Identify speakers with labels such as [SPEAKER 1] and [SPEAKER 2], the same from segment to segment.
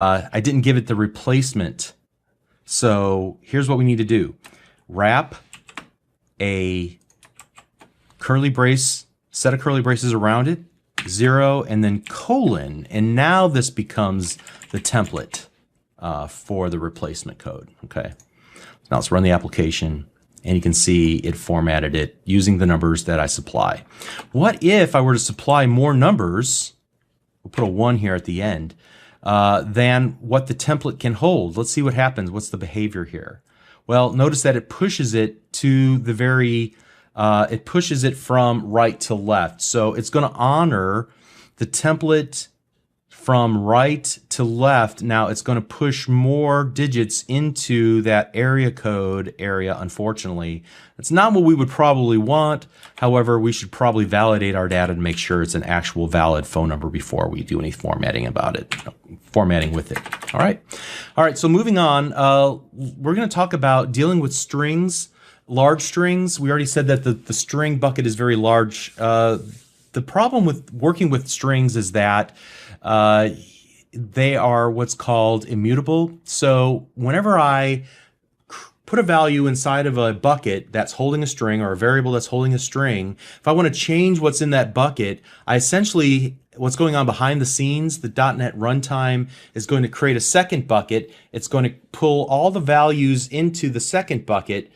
[SPEAKER 1] I didn't give it the replacement. So here's what we need to do. Wrap a curly brace, set of curly braces around it, 0, and then colon. And now this becomes the template for the replacement code. Okay. Now let's run the application, and you can see it formatted it using the numbers that I supply. What if I were to supply more numbers, we'll put a 1 here at the end, than what the template can hold? Let's see what happens. What's the behavior here? Well, notice that it pushes it to the very, it pushes it from right to left. So it's going to honor the template from right to left. Now it's going to push more digits into that area code area, unfortunately. That's not what we would probably want. However, we should probably validate our data to make sure it's an actual valid phone number before we do any formatting about it, formatting with it. All right. All right, so moving on, we're going to talk about dealing with strings, large strings. We already said that the string bucket is very large. The problem with working with strings is that they are what's called immutable. So whenever I put a value inside of a bucket that's holding a string, or a variable that's holding a string, if I want to change what's in that bucket, I essentially, what's going on behind the scenes, the .NET runtime is going to create a second bucket. It's going to pull all the values into the second bucket,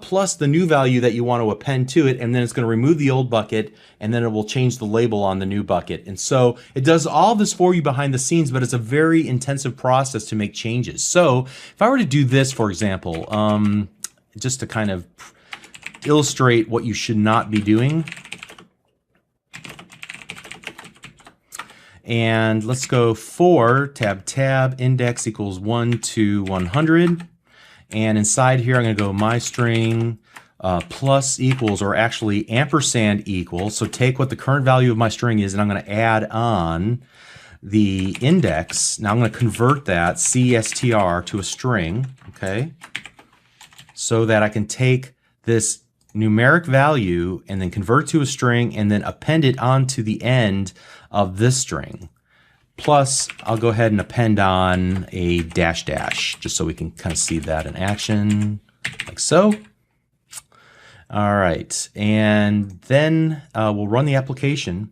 [SPEAKER 1] plus the new value that you want to append to it, and then it's going to remove the old bucket, and then it will change the label on the new bucket. And so it does all this for you behind the scenes, but it's a very intensive process to make changes. So if I were to do this, for example, just to kind of illustrate what you should not be doing, and let's go for tab index equals 1 to 100. And inside here, I'm going to go my string plus equals, or actually ampersand equals. So take what the current value of my string is, and I'm going to add on the index. Now I'm going to convert that CSTR to a string, okay? So that I can take this numeric value and then convert it to a string and then append it onto the end of this string. Plus, I'll go ahead and append on a dash dash, just so we can kind of see that in action, like so. All right, and then we'll run the application,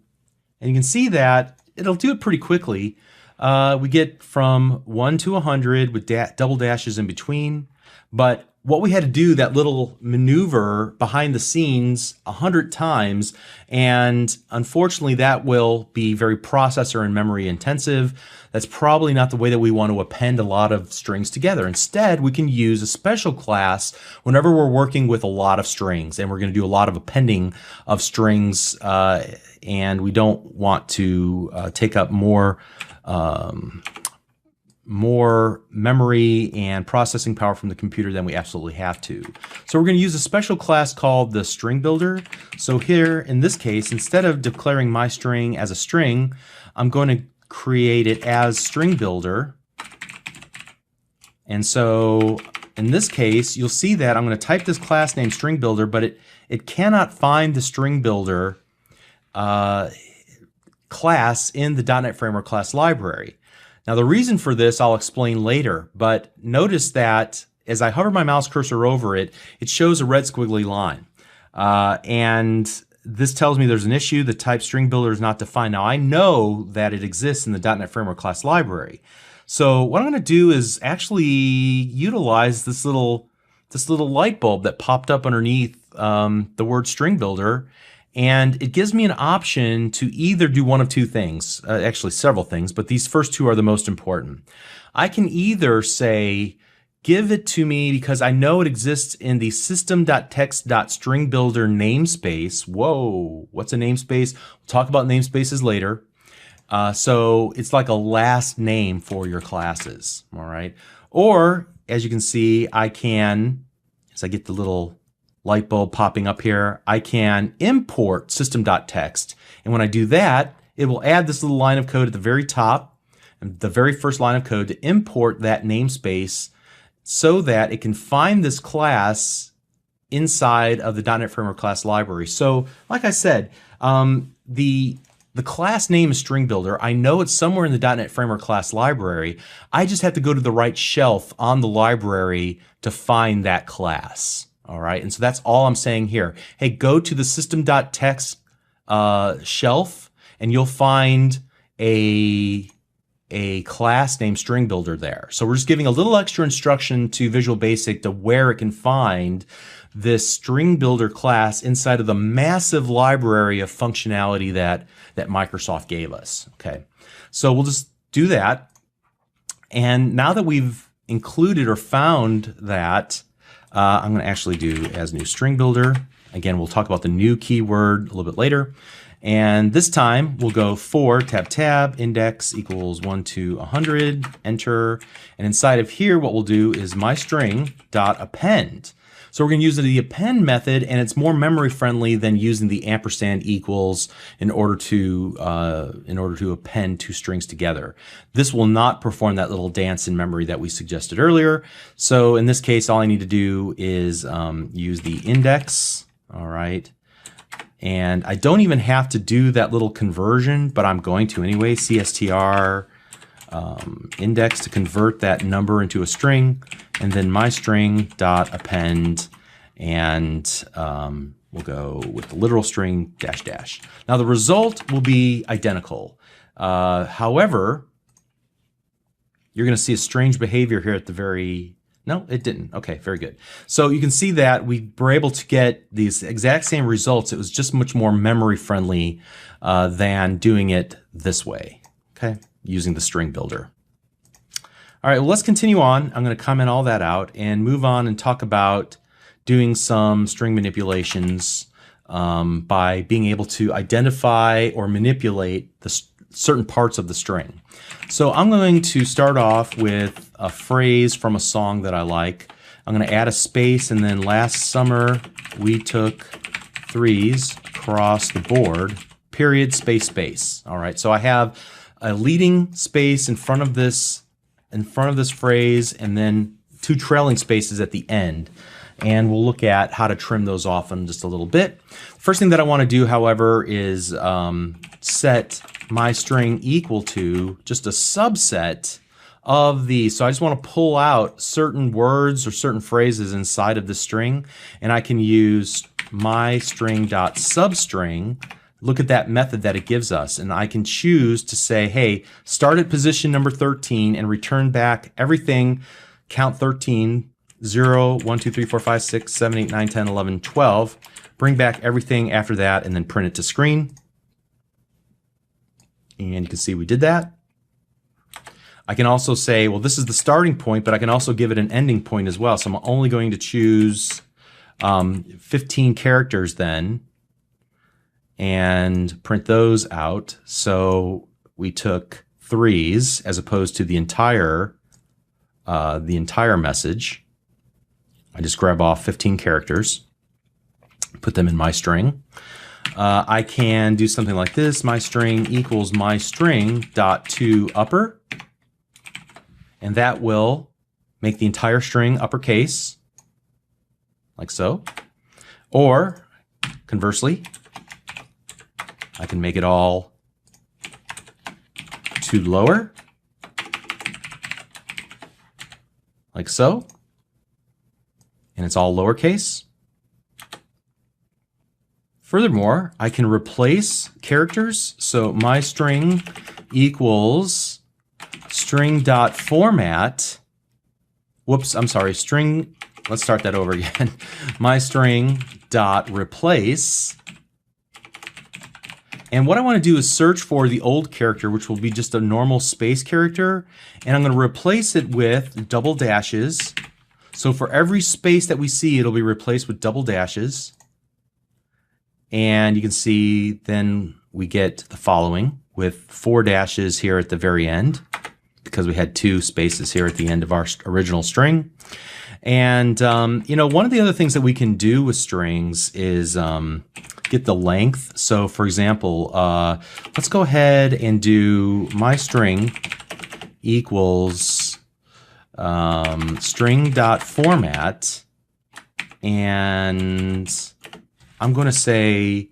[SPEAKER 1] and you can see that it'll do it pretty quickly. We get from 1 to 100 with double dashes in between, but what we had to do, that little maneuver behind the scenes 100 times, and unfortunately that will be very processor and memory intensive. That's probably not the way that we want to append a lot of strings together. Instead, we can use a special class whenever we're working with a lot of strings, and we're going to do a lot of appending of strings, and we don't want to take up more memory and processing power from the computer than we absolutely have to. So we're going to use a special class called the StringBuilder. So here, in this case, instead of declaring my string as a string, I'm going to create it as StringBuilder. And so in this case, you'll see that I'm going to type this class name StringBuilder, but it cannot find the StringBuilder class in the .NET Framework class library. Now the reason for this I'll explain later, but notice that as I hover my mouse cursor over it, it shows a red squiggly line. And this tells me there's an issue, the type StringBuilder is not defined. Now I know that it exists in the .NET Framework class library. So what I'm going to do is actually utilize this little light bulb that popped up underneath the word StringBuilder. And it gives me an option to either do one of two things, actually several things, but these first two are the most important. I can either say, give it to me because I know it exists in the system.text.stringbuilder namespace. Whoa, what's a namespace? We'll talk about namespaces later. So it's like a last name for your classes, all right? Or, as you can see, I can, as I get the little light bulb popping up here, I can import system.text. And when I do that, it will add this little line of code at the very top, the very first line of code to import that namespace so that it can find this class inside of the .NET Framework class library. So like I said, the the class name is StringBuilder. I know it's somewhere in the .NET Framework class library. I just have to go to the right shelf on the library to find that class. All right, and so that's all I'm saying here. Hey, go to the system.txt shelf, and you'll find a class named StringBuilder there. So we're just giving a little extra instruction to Visual Basic to where it can find this StringBuilder class inside of the massive library of functionality that Microsoft gave us. Okay, so we'll just do that. And now that we've included or found that, I'm going to actually do as new StringBuilder. Again, we'll talk about the new keyword a little bit later. And this time we'll go for tab index equals 1 to 100, enter. And inside of here, what we'll do is mystring.append. So we're going to use the append method, and it's more memory friendly than using the ampersand equals in order to append two strings together. This will not perform that little dance in memory that we suggested earlier. So in this case, all I need to do is use the index. All right. And I don't even have to do that little conversion, but I'm going to anyway. CSTR index to convert that number into a string, and then mystring.append, and we'll go with the literal string dash dash. Now the result will be identical. However, you're going to see a strange behavior here at the very... No, it didn't. Okay, very good. So you can see that we were able to get these exact same results. It was just much more memory friendly than doing it this way, okay, using the StringBuilder. All right, well, let's continue on. I'm going to comment all that out and move on and talk about doing some string manipulations by being able to identify or manipulate the certain parts of the string. So I'm going to start off with a phrase from a song that I like. I'm going to add a space, and then last summer we took threes across the board, period, space, space. All right, so I have a leading space in front of this phrase, and then two trailing spaces at the end. And we'll look at how to trim those off in just a little bit. First thing that I want to do, however, is set my string equal to just a subset of these. So I just want to pull out certain words or certain phrases inside of the string, and I can use mystring.substring. Look at that method that it gives us, and I can choose to say, hey, start at position number 13 and return back everything, count 13, 0, 1, 2, 3, 4, 5, 6, 7, 8, 9, 10, 11, 12. Bring back everything after that and then print it to screen. And you can see we did that. I can also say, well, this is the starting point, but I can also give it an ending point as well. So I'm only going to choose 15 characters then and print those out. So we took threes as opposed to the entire message. I just grab off 15 characters, put them in my string. I can do something like this. My string equals my string dot to upper, and that will make the entire string uppercase, like so. Or conversely, I can make it all to lower, like so. And it's all lowercase. Furthermore, I can replace characters. So my string equals string.format. Whoops, I'm sorry, string, let's start that over again. My string.replace. And what I want to do is search for the old character, which will be just a normal space character. And I'm going to replace it with double dashes. So for every space that we see, it'll be replaced with double dashes. And you can see then we get the following with 4 dashes here at the very end, because we had 2 spaces here at the end of our original string. And you know, one of the other things that we can do with strings is get the length. So for example, let's go ahead and do my string equals string.format, and I'm going to say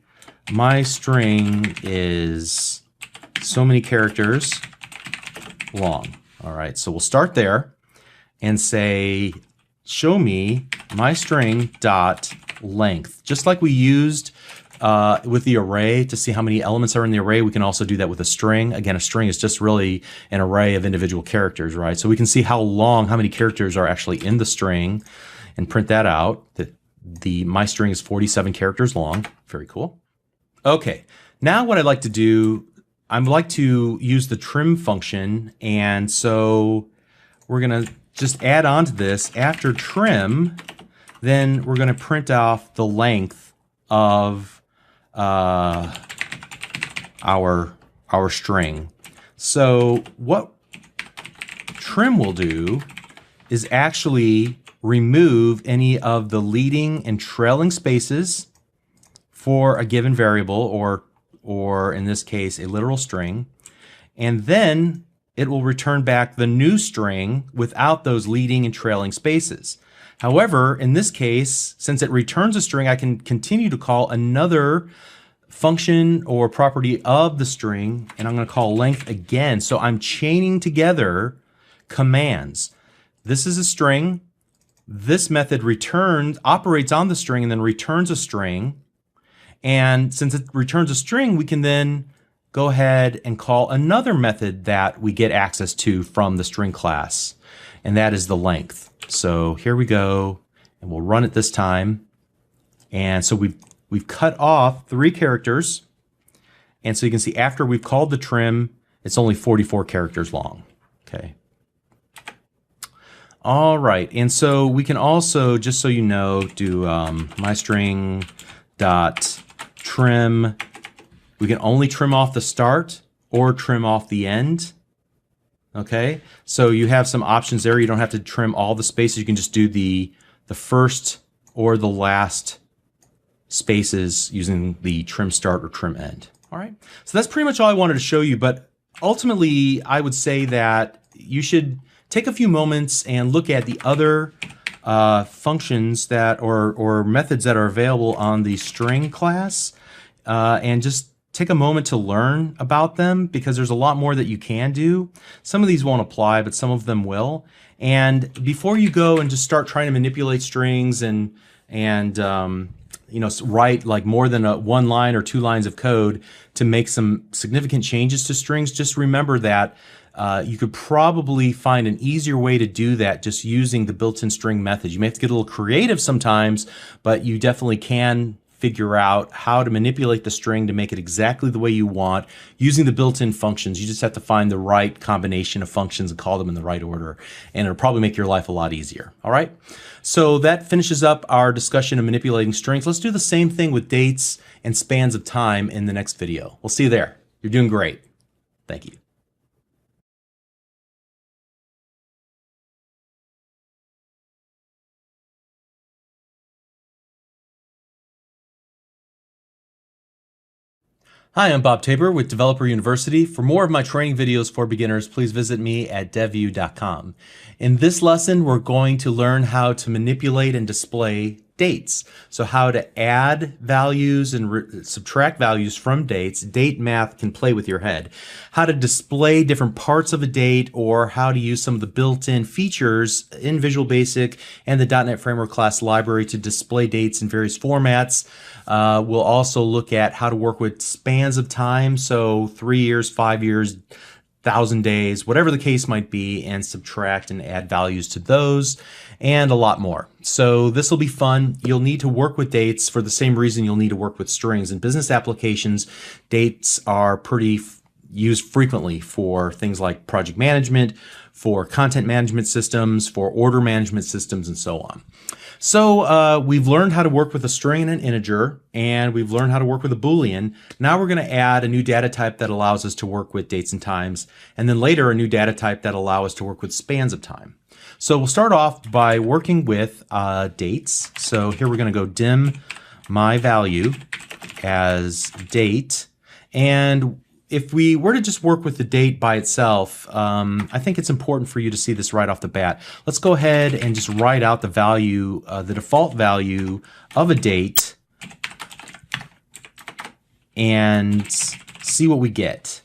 [SPEAKER 1] my string is so many characters long. All right, so we'll start there and say, show me my string dot length. Just like we used with the array to see how many elements are in the array, we can also do that with a string. Again, a string is just really an array of individual characters, right? So we can see how many characters are actually in the string and print that out. My string is 47 characters long. Very cool. Okay, now what I'd like to do, I'd like to use the trim function, and so we're gonna just add on to this. After trim, then we're gonna print off the length of our string. So what trim will do is actually remove any of the leading and trailing spaces for a given variable, or in this case, a literal string, and then it will return back the new string without those leading and trailing spaces. However, in this case, since it returns a string, I can continue to call another function or property of the string, and I'm going to call length again. So I'm chaining together commands. This is a string. This method operates on the string and then returns a string. And since it returns a string, we can then go ahead and call another method that we get access to from the string class, and that is the length. So here we go, and we'll run it this time. And so we've cut off 3 characters, and so you can see after we've called the trim, it's only 44 characters long. Okay. All right, and so we can also, just so you know, do my string dot trim. We can only trim off the start or trim off the end. Okay, so you have some options there. You don't have to trim all the spaces. You can just do the first or the last spaces using the trim start or trim end. All right, so that's pretty much all I wanted to show you, but ultimately I would say that you should take a few moments and look at the other functions that or methods that are available on the string class, and just take a moment to learn about them, because there's a lot more that you can do. Some of these won't apply, but some of them will. And before you go and just start trying to manipulate strings and you know, write like more than 1 line or 2 lines of code to make some significant changes to strings, just remember that you could probably find an easier way to do that just using the built-in string method. You may have to get a little creative sometimes, but you definitely can figure out how to manipulate the string to make it exactly the way you want using the built-in functions. You just have to find the right combination of functions and call them in the right order, and it'll probably make your life a lot easier. All right, so that finishes up our discussion of manipulating strings. Let's do the same thing with dates and spans of time in the next video. We'll see you there. You're doing great. Thank you. Hi, I'm Bob Tabor with Developer University. For more of my training videos for beginners, please visit me at devview.com. In this lesson, we're going to learn how to manipulate and display dates. So how to add values and subtract values from dates. Date math can play with your head. How to display different parts of a date, or how to use some of the built-in features in Visual Basic and the .NET Framework class library to display dates in various formats. We'll also look at how to work with spans of time, so 3 years, 5 years, 1,000 days, whatever the case might be, and subtract and add values to those, and a lot more. So this will be fun. You'll need to work with dates for the same reason you'll need to work with strings. In business applications, dates are pretty used frequently for things like project management, for content management systems, for order management systems, and so on. So we've learned how to work with a string and an integer, and we've learned how to work with a Boolean. Now we're going to add a new data type that allows us to work with dates and times, and then later a new data type that allows us to work with spans of time. So we'll start off by working with dates. So here we're going to go dim my value as date, and if we were to just work with the date by itself, I think it's important for you to see this right off the bat. Let's go ahead and just write out the value, the default value of a date and see what we get.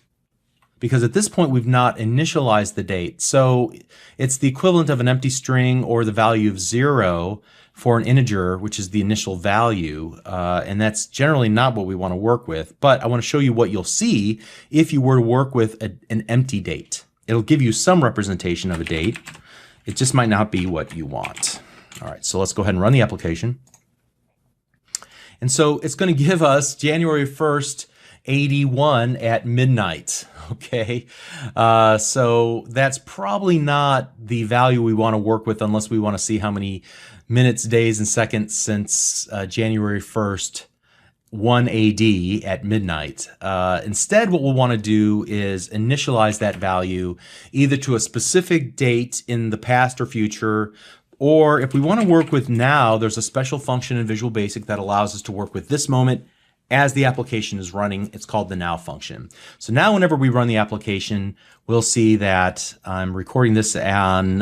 [SPEAKER 1] Because at this point, we've not initialized the date. So it's the equivalent of an empty string or the value of 0 for an integer, which is the initial value. And that's generally not what we want to work with. But I want to show you what you'll see if you were to work with an empty date. It'll give you some representation of a date. It just might not be what you want. All right, so let's go ahead and run the application. And so it's going to give us January 1st, 81 at midnight. Okay, so that's probably not the value we want to work with unless we want to see how many minutes, days, and seconds since January 1st, 1 AD at midnight. Instead, what we'll want to do is initialize that value either to a specific date in the past or future, or if we want to work with now, there's a special function in Visual Basic that allows us to work with this moment as the application is running. It's called the now function. So now whenever we run the application, we'll see that I'm recording this on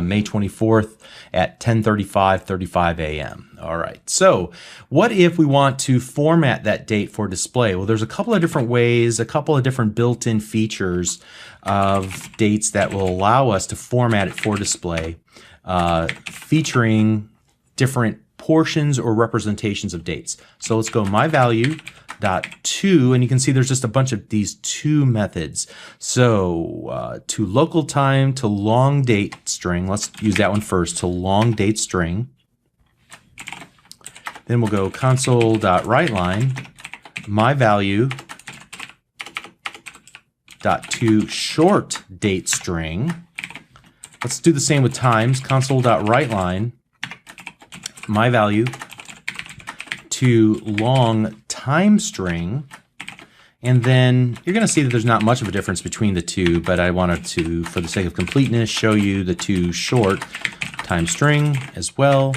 [SPEAKER 1] May 24th at 10:35 a.m. All right, so what if we want to format that date for display? Well, there's a couple of different ways, a couple of different built-in features of dates that will allow us to format it for display, featuring different portions or representations of dates. So let's go myValue.to, and you can see there's just a bunch of these to methods. So to local time, to long date string, let's use that one first, to long date string. Then we'll go console.writeLine, myValue.to short date string. Let's do the same with times, console.writeLine, myValue to long time string, and then you're going to see that there's not much of a difference between the two, but I wanted to, for the sake of completeness, show you the to short time string as well.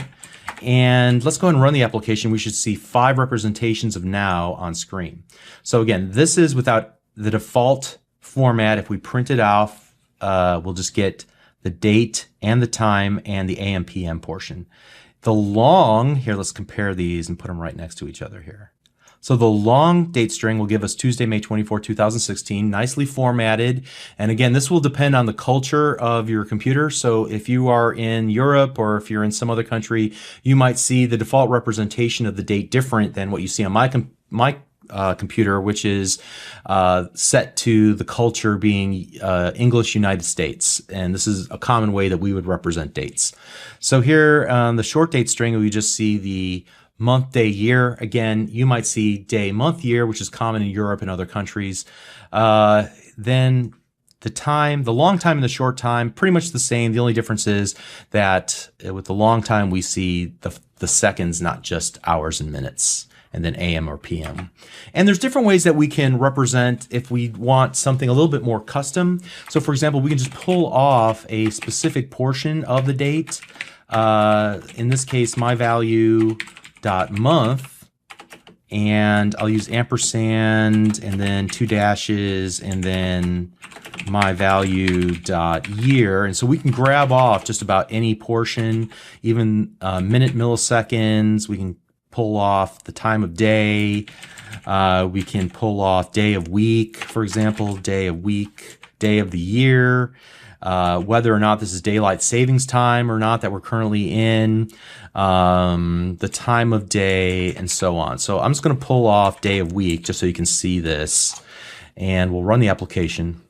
[SPEAKER 1] And let's go ahead and run the application. We should see 5 representations of now on screen. So again, this is without the default format. If we print it off, we'll just get the date and the time and the AM PM portion. The long, here, let's compare these and put them right next to each other here. So the long date string will give us Tuesday, May 24, 2016, nicely formatted. And again, this will depend on the culture of your computer. So if you are in Europe or if you're in some other country, you might see the default representation of the date different than what you see on my computer, which is set to the culture being English United States. And this is a common way that we would represent dates. So here on the short date string, we just see the month, day, year. Again, you might see day, month, year, which is common in Europe and other countries. Then the time, the long time and the short time, pretty much the same. The only difference is that with the long time, we see the seconds, not just hours and minutes, and then AM or PM. And there's different ways that we can represent if we want something a little bit more custom. So for example, we can just pull off a specific portion of the date. In this case, myValue.month, and I'll use ampersand and then 2 dashes and then myValue.year. And so we can grab off just about any portion, even minute, milliseconds. We can pull off the time of day. We can pull off day of week, for example, day of week, day of the year, whether or not this is daylight savings time or not that we're currently in, the time of day, and so on. So I'm just going to pull off day of week just so you can see this, and we'll run the application.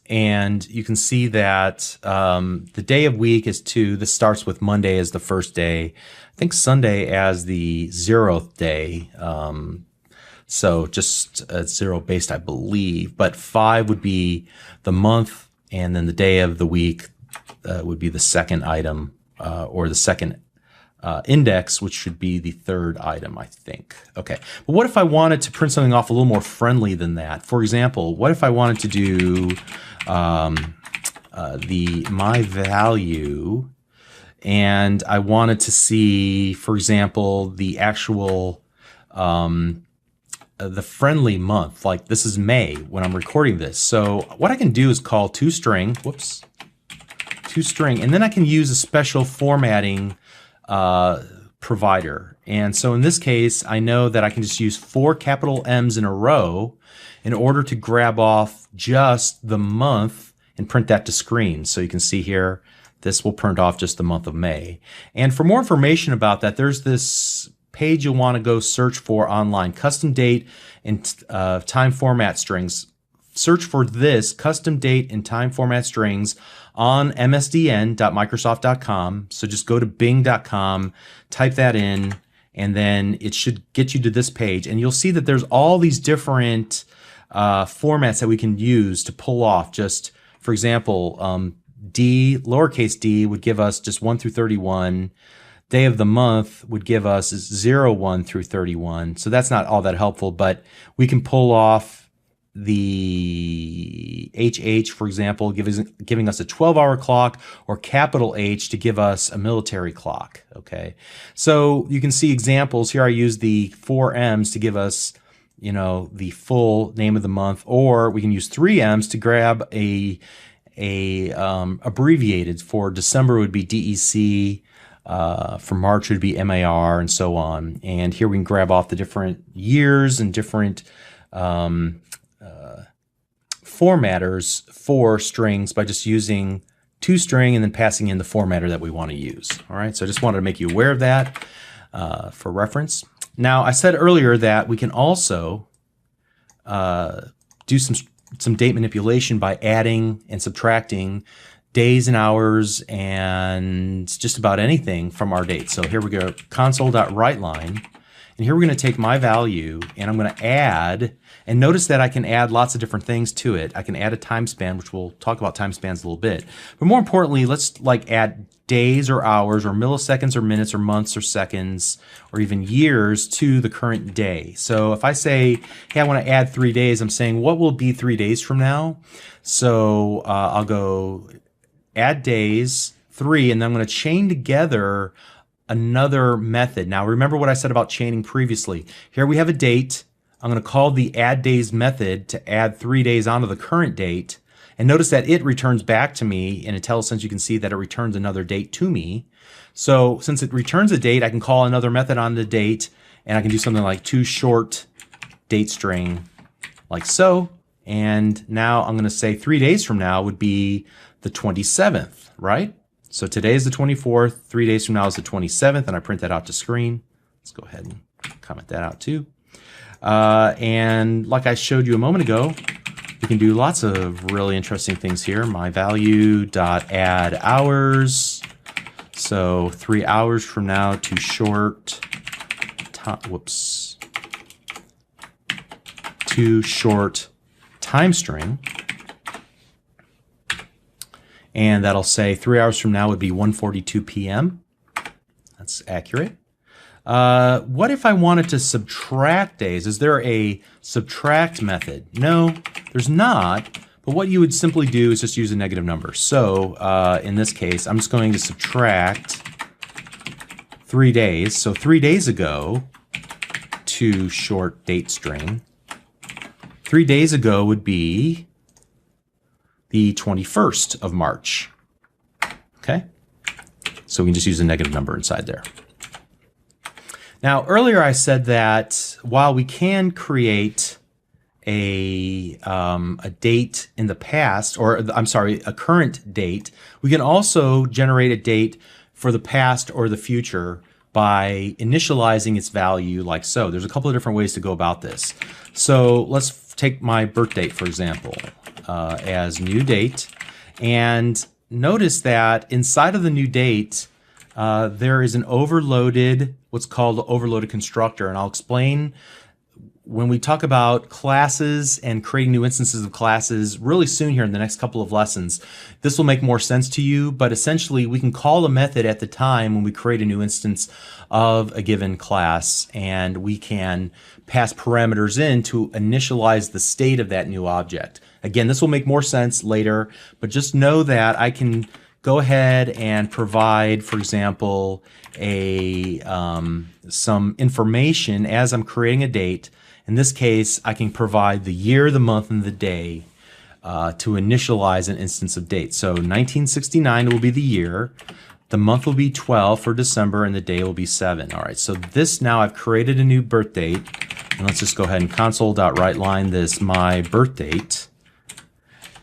[SPEAKER 1] And you can see that the day of week is 2. This starts with Monday as the first day. I think Sunday as the 0th day. So just 0 based, I believe. But 5 would be the month, and then the day of the week would be the second item, or the second index, which should be the third item, I think. Okay, but what if I wanted to print something off a little more friendly than that? For example, what if I wanted to do the my value, and I wanted to see, for example, the actual the friendly month, like this is May when I'm recording this. So what I can do is call toString, toString, and then I can use a special formatting provider. And so in this case, I know that I can just use 4 capital M's in a row in order to grab off just the month and print that to screen. So you can see here, this will print off just the month of May. And for more information about that, there's this page you'll want to go search for online, custom date and time format strings. Search for this, custom date and time format strings, on msdn.microsoft.com. So just go to bing.com, type that in, and then it should get you to this page. And you'll see that there's all these different formats that we can use to pull off. Just, for example, D, lowercase d, would give us just 1 through 31. Day of the month would give us 01 through 31. So that's not all that helpful, but we can pull off the HH, for example, giving us a 12-hour clock, or capital H to give us a military clock. Okay, so you can see examples here. I use the 4 M's to give us, you know, the full name of the month, or we can use 3 M's to grab a abbreviated. For December would be DEC. For March it would be MAR, and so on. And here we can grab off the different years and different formatters for strings by just using toString and then passing in the formatter that we want to use. All right, so I just wanted to make you aware of that for reference. Now, I said earlier that we can also do some date manipulation by adding and subtracting days and hours and just about anything from our date. So here we go, console.writeLine. And here we're going to take my value and I'm going to add, and notice that I can add lots of different things to it. I can add a time span, which we'll talk about time spans a little bit. But more importantly, let's like add days or hours or milliseconds or minutes or months or seconds or even years to the current day. So if I say, hey, I want to add 3 days, I'm saying what will be 3 days from now? So I'll go add days, 3, and then I'm going to chain together another method. Now remember what I said about chaining previously. Here we have a date. I'm going to call the add days method to add 3 days onto the current date. And notice that it returns back to me in IntelliSense. You can see that it returns another date to me. So since it returns a date, I can call another method on the date, and I can do something like toShort date string like so. And now I'm going to say 3 days from now would be the 27th, right? So today is the 24th, 3 days from now is the 27th, and I print that out to screen. Let's go ahead and comment that out too. And like I showed you a moment ago, we can do lots of really interesting things here. My value dot add hours. So 3 hours from now to short time string. And that'll say 3 hours from now would be 1:42 p.m. That's accurate. What if I wanted to subtract days? Is there a subtract method? No, there's not. But what you would simply do is just use a negative number. So in this case, I'm just going to subtract 3 days. So 3 days ago to short date string. 3 days ago would be the 21st of March. Okay, so we can just use a negative number inside there. Now, earlier I said that while we can create a date in the past, or I'm sorry, a current date, we can also generate a date for the past or the future by initializing its value like so. There's a couple of different ways to go about this. So let's take my birth date, for example, as new date, and notice that inside of the new date there is an overloaded, what's called an overloaded constructor, and I'll explain when we talk about classes and creating new instances of classes really soon here in the next couple of lessons. This will make more sense to you, but essentially we can call a method at the time when we create a new instance of a given class, and we can pass parameters in to initialize the state of that new object. Again, this will make more sense later, but just know that I can go ahead and provide, for example, some information as I'm creating a date. In this case, I can provide the year, the month, and the day to initialize an instance of date. So 1969 will be the year. The month will be 12 for December, and the day will be 7. All right, so this now I've created a new birth date. And let's just go ahead and console.writeLine this my birth date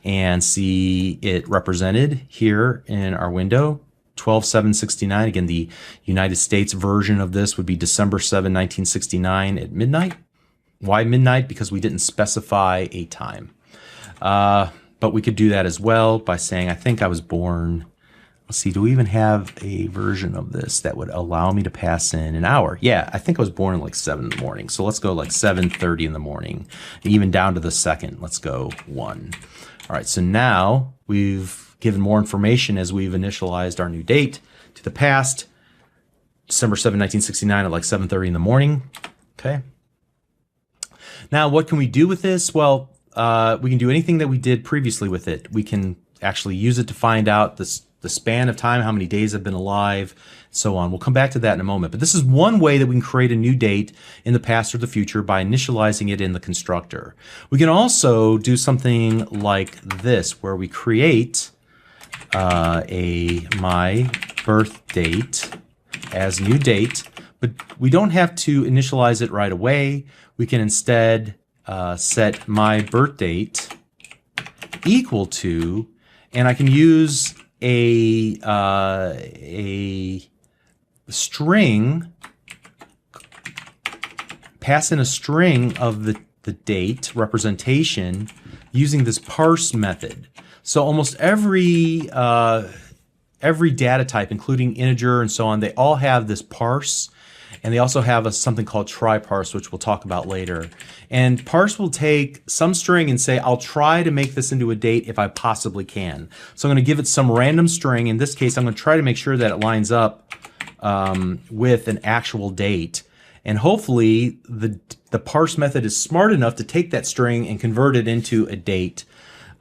[SPEAKER 1] and see it represented here in our window. 12/7/69. Again, the United States version of this would be December 7, 1969 at midnight. Why midnight? Because we didn't specify a time. But we could do that as well by saying, I think I was born. Let's see, do we even have a version of this that would allow me to pass in an hour? Yeah, I think I was born at like 7 in the morning. So let's go like 7:30 in the morning, even down to the second. Let's go 1. All right, so now we've given more information as we've initialized our new date to the past, December 7, 1969 at like 7:30 in the morning. Okay. Now, what can we do with this? Well, we can do anything that we did previously with it. We can actually use it to find out the span of time, how many days I've been alive, so on. We'll come back to that in a moment. But this is one way that we can create a new date in the past or the future by initializing it in the constructor. We can also do something like this, where we create a my birth date as new date, but we don't have to initialize it right away. We can instead set my birth date equal to, and I can use a string, pass in a string of the date representation using this parse method. So almost every data type, including integer and so on, they all have this parse. And they also have something called try parse, which we'll talk about later. And parse will take some string and say, I'll try to make this into a date if I possibly can. So I'm going to give it some random string. In this case, I'm going to try to make sure that it lines up with an actual date. And hopefully the parse method is smart enough to take that string and convert it into a date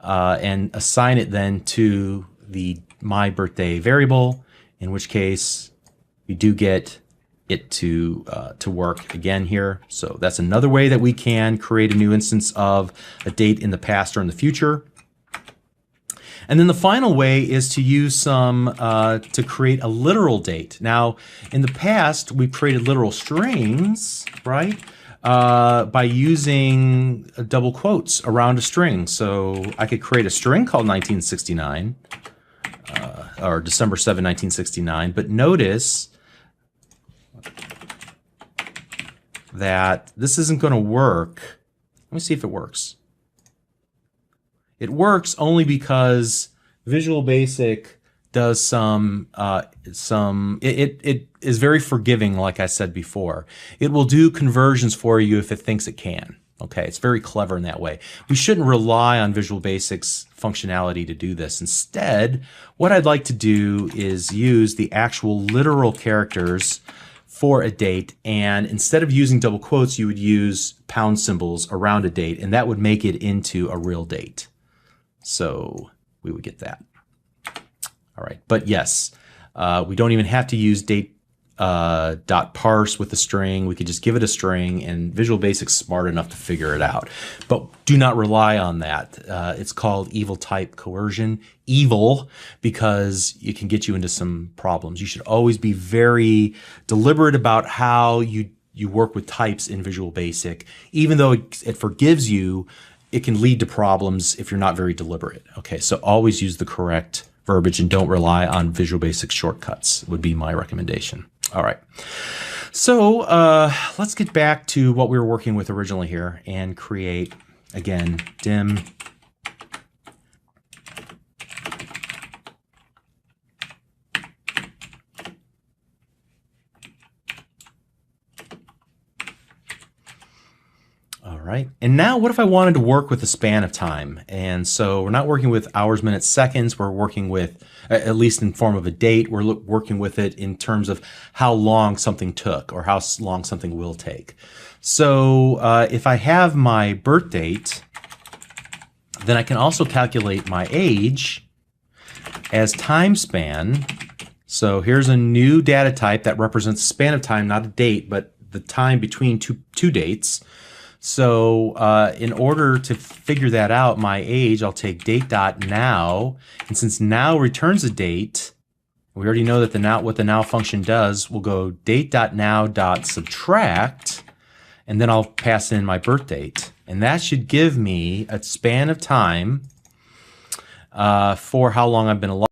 [SPEAKER 1] and assign it then to the my birthday variable, in which case we do get it to work again here. So that's another way that we can create a new instance of a date in the past or in the future. And then the final way is to use some to create a literal date. Now, in the past, we've created literal strings, right? By using double quotes around a string. So I could create a string called 1969 or December 7, 1969. But notice that this isn't going to work. Let me see if it works. It works only because Visual Basic does it is very forgiving, like I said before. It will do conversions for you if it thinks it can. Okay, it's very clever in that way. We shouldn't rely on Visual Basic's functionality to do this. Instead, what I'd like to do is use the actual literal characters for a date, and instead of using double quotes, you would use pound symbols around a date, and that would make it into a real date. So we would get that. All right, but yes, we don't even have to use date dot parse with the string. We could just give it a string, and Visual Basic's smart enough to figure it out. But do not rely on that. It's called evil type coercion. Evil because it can get you into some problems. You should always be very deliberate about how you work with types in Visual Basic. Even though it forgives you, it can lead to problems if you're not very deliberate. Okay, so always use the correct verbiage and don't rely on Visual Basic shortcuts would be my recommendation. All right, so let's get back to what we were working with originally here and create, again, dim right? And now what if I wanted to work with the span of time? And so we're not working with hours, minutes, seconds. We're working with, at least in form of a date, we're working with it in terms of how long something took or how long something will take. So if I have my birth date, then I can also calculate my age as time span. So here's a new data type that represents a span of time, not a date, but the time between two dates. So in order to figure that out, my age, I'll take date.now. And since now returns a date, We already know that what the now function does. We'll go date.now.subtract, and then I'll pass in my birth date. And that should give me a span of time for how long I've been alive.